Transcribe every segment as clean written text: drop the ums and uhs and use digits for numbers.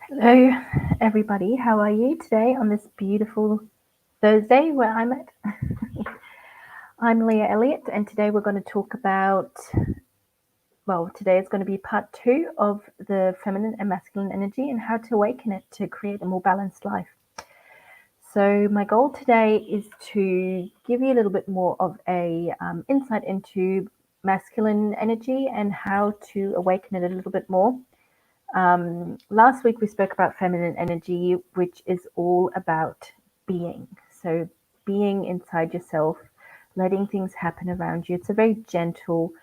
Hello, everybody. How are you today on this beautiful Thursday where I'm at? I'm Leah Elliott, and today we're going to talk about, today is going to be part 2 of the feminine and masculine energy and how to awaken it to create a more balanced life. So, my goal today is to give you a little bit more of a insight into masculine energy and how to awaken it a little bit more. Last week we spoke about feminine energy, which is all about being. So being inside yourself, letting things happen around you. It's a very gentle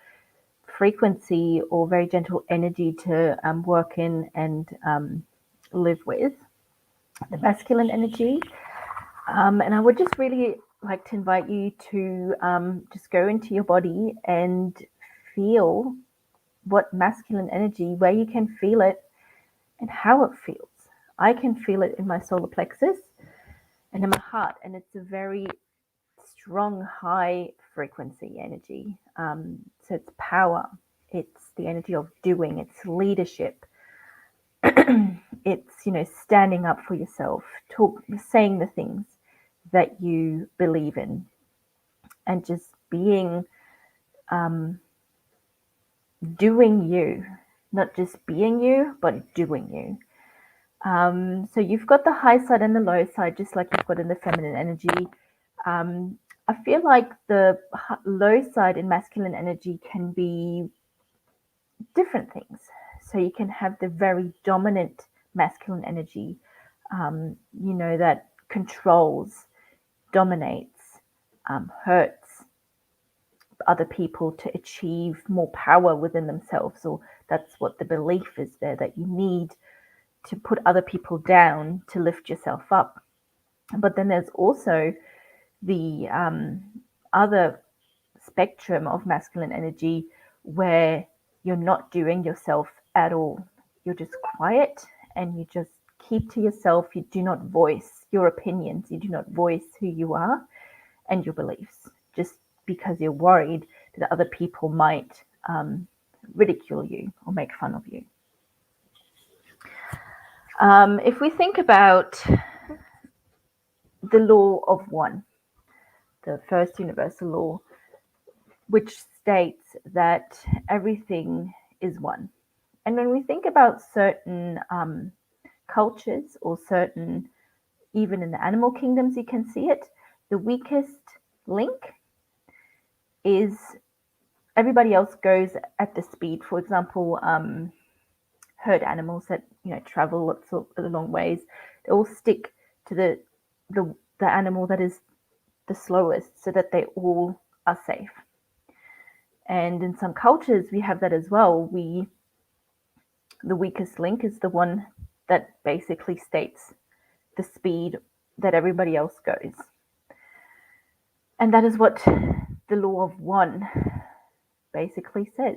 frequency or very gentle energy to work in and live with. The masculine energy. And I would just really like to invite you to just go into your body and feel what masculine energy, where you can feel it and how it feels. I can feel it in my solar plexus and in my heart, and it's a very strong, high frequency energy. So it's power, it's the energy of doing, it's leadership, it's standing up for yourself, saying the things that you believe in, and just being doing you, not just being you, but doing you. So you've got the high side and the low side, just like you've got in the feminine energy. I feel like the low side in masculine energy can be different things. So you can have the very dominant masculine energy, that controls, dominates, hurts other people to achieve more power within themselves, or that's what the belief is there, that you need to put other people down to lift yourself up. But then there's also the other spectrum of masculine energy where you're not doing yourself at all. You're just quiet and you just keep to yourself. You do not voice your opinions. You do not voice who you are and your beliefs, just because you're worried that other people might ridicule you or make fun of you. If we think about the law of one, the first universal law, which states that everything is one. And when we think about certain cultures or certain, even in the animal kingdoms, you can see it, the weakest link is everybody else goes at the speed. For example, herd animals that travel lots of long ways, they all stick to the animal that is the slowest, so that they all are safe. And in some cultures, we have that as well. The weakest link is the one that basically states the speed that everybody else goes. And that is what the law of one basically says.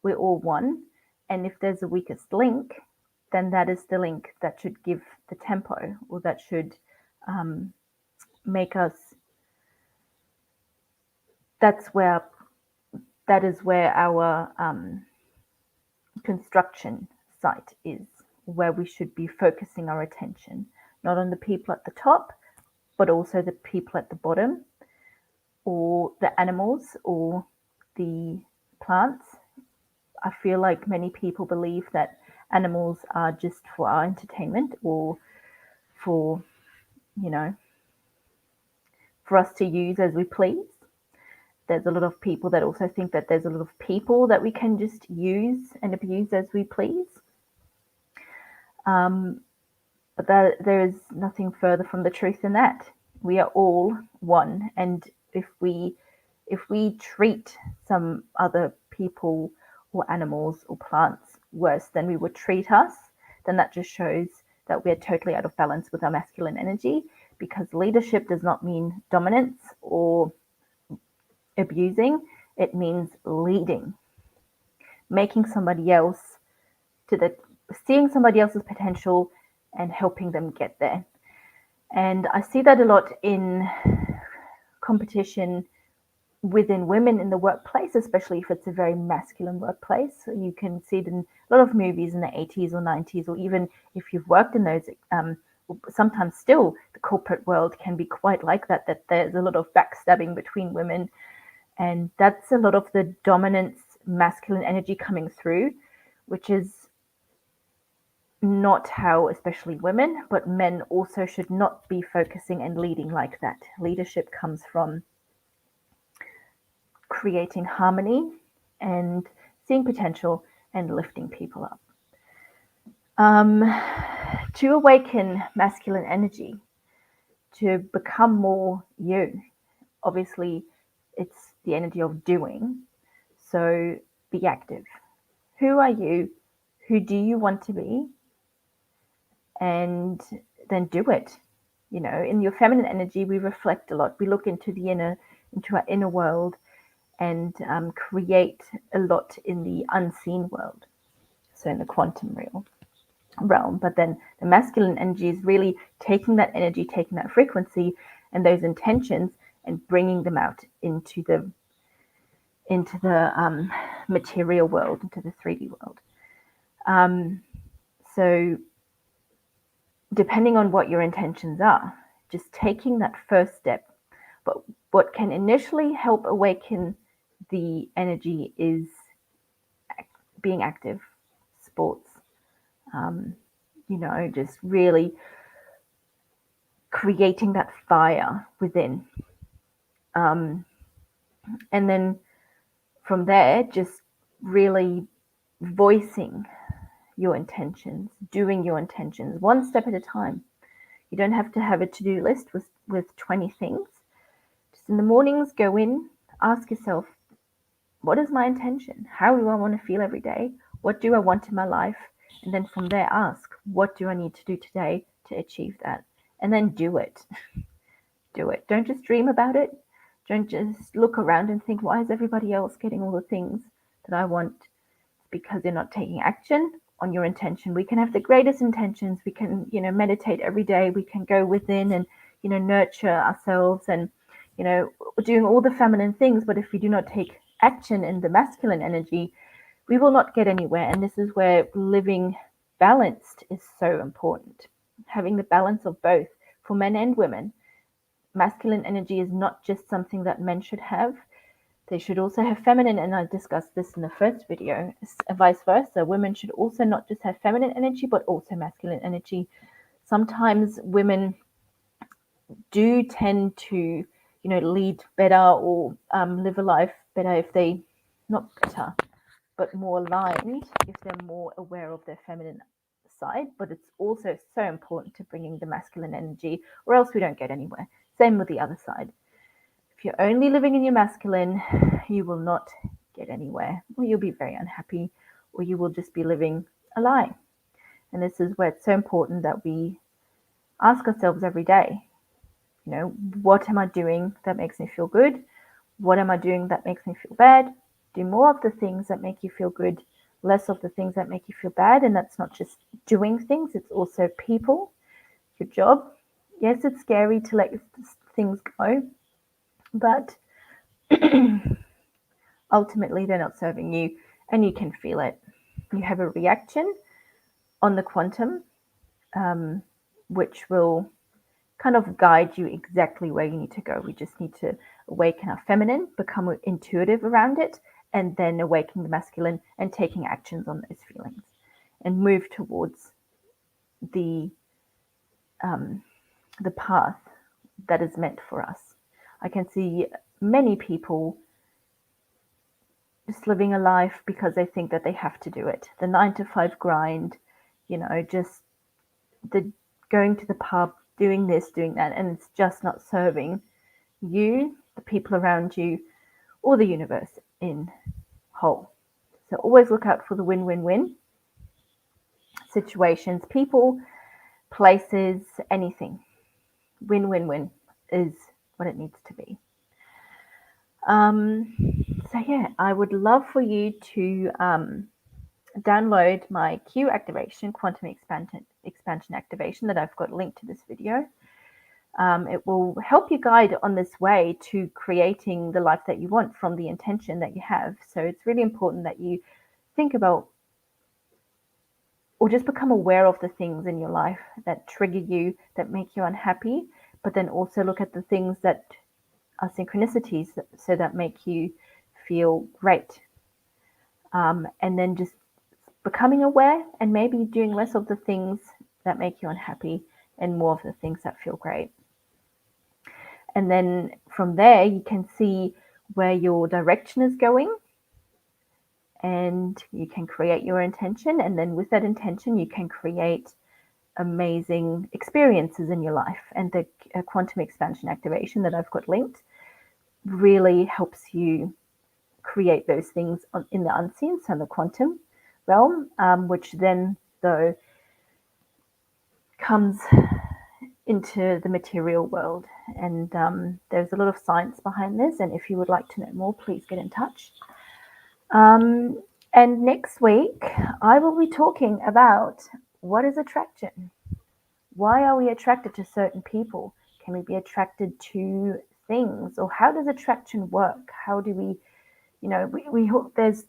We're all one. And if there's a weakest link, then that is the link that should give the tempo, or that should make us. That is where our construction site is, where we should be focusing our attention, not on the people at the top, but also the people at the bottom, or the animals, or the plants. I feel like many people believe that animals are just for our entertainment, or for, for us to use as we please. There's a lot of people that also think that there's a lot of people that we can just use and abuse as we please. But that there is nothing further from the truth than that. We are all one, and if we treat some other people or animals or plants worse than we would treat us, then that just shows that we are totally out of balance with our masculine energy, because leadership does not mean dominance or abusing. It means leading, making somebody else seeing somebody else's potential and helping them get there. And I see that a lot in competition within women in the workplace, especially if it's a very masculine workplace. So you can see it in a lot of movies in the 80s or 90s, or even if you've worked in those, sometimes still the corporate world can be quite like that, that there's a lot of backstabbing between women. And that's a lot of the dominance masculine energy coming through, which is not how, especially women, but men also should not be focusing and leading like that. Leadership comes from creating harmony and seeing potential and lifting people up. To awaken masculine energy, to become more you, obviously it's the energy of doing. So be active. Who are you? Who do you want to be? And then do it. You know, in your feminine energy, we reflect a lot. We look into our inner world, and create a lot in the unseen world. So in the quantum realm. But then the masculine energy is really taking that energy, taking that frequency and those intentions, and bringing them out into the material world, into the 3D world. So depending on what your intentions are, just taking that first step. But what can initially help awaken the energy is being active, sports, just really creating that fire within. And then from there, just really voicing your intentions, doing your intentions one step at a time. You don't have to have a to-do list with 20 things. Just in the mornings, go in, ask yourself, what is my intention? How do I want to feel every day? What do I want in my life? And then from there, ask, what do I need to do today to achieve that? And then do it. Do it. Don't just dream about it. Don't just look around and think, why is everybody else getting all the things that I want? Because they're not taking action on your intention. We can have the greatest intentions. We can, meditate every day. We can go within and, nurture ourselves and, doing all the feminine things. But if we do not take action in the masculine energy, we will not get anywhere. And this is where living balanced is so important. Having the balance of both for men and women. Masculine energy is not just something that men should have. They should also have feminine, and I discussed this in the first video, vice versa. Women should also not just have feminine energy, but also masculine energy. Sometimes women do tend to, lead better or live a life better if they, not better, but more aligned if they're more aware of their feminine side. But it's also so important to bring in the masculine energy, or else we don't get anywhere. Same with the other side. If you're only living in your masculine, you will not get anywhere, or you'll be very unhappy, or you will just be living a lie. And this is where it's so important that we ask ourselves every day, what am I doing that makes me feel good? What am I doing that makes me feel bad? Do more of the things that make you feel good, less of the things that make you feel bad. And that's not just doing things, it's also people, your job. Yes, it's scary to let things go, but ultimately they're not serving you, and you can feel it. You have a reaction on the quantum, which will kind of guide you exactly where you need to go. We just need to awaken our feminine, become intuitive around it, and then awaken the masculine and taking actions on those feelings and move towards the path that is meant for us. I can see many people just living a life because they think that they have to do it. The 9-to-5 grind, just the going to the pub, doing this, doing that, and it's just not serving you, the people around you, or the universe in whole. So always look out for the win-win-win situations, people, places, anything. Win-win-win is what it needs to be. So yeah, I would love for you to download my Q activation, quantum expansion activation, that I've got linked to this video. It will help you guide on this way to creating the life that you want from the intention that you have. So it's really important that you think about or just become aware of the things in your life that trigger you, that make you unhappy, but then also look at the things that are synchronicities so that make you feel great. And then just becoming aware and maybe doing less of the things that make you unhappy and more of the things that feel great. And then from there, you can see where your direction is going and you can create your intention. And then with that intention, you can create amazing experiences in your life. And the quantum expansion activation that I've got linked really helps you create those things in the unseen, so in the quantum realm, which then, though, comes into the material world. And there's a lot of science behind this. And if you would like to know more, please get in touch. And next week, I will be talking about what is attraction. Why are we attracted to certain people? Can we be attracted to things? Or how does attraction work? How do we, there's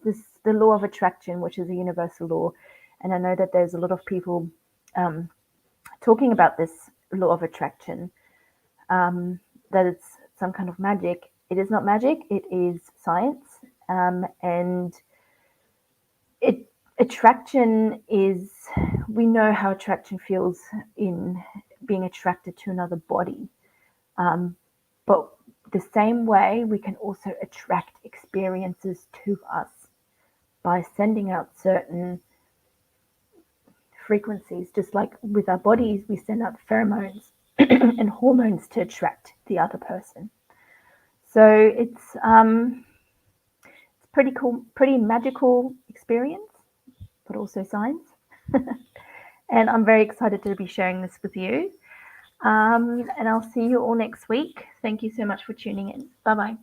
the law of attraction, which is a universal law. And I know that there's a lot of people talking about this law of attraction, that it's some kind of magic. It is not magic, it is science. And attraction is, we know how attraction feels in being attracted to another body. But the same way, we can also attract experiences to us by sending out certain frequencies. Just like with our bodies, we send out pheromones and hormones to attract the other person. So it's pretty cool, pretty magical experience, but also science. And I'm very excited to be sharing this with you. And I'll see you all next week. Thank you so much for tuning in. Bye-bye.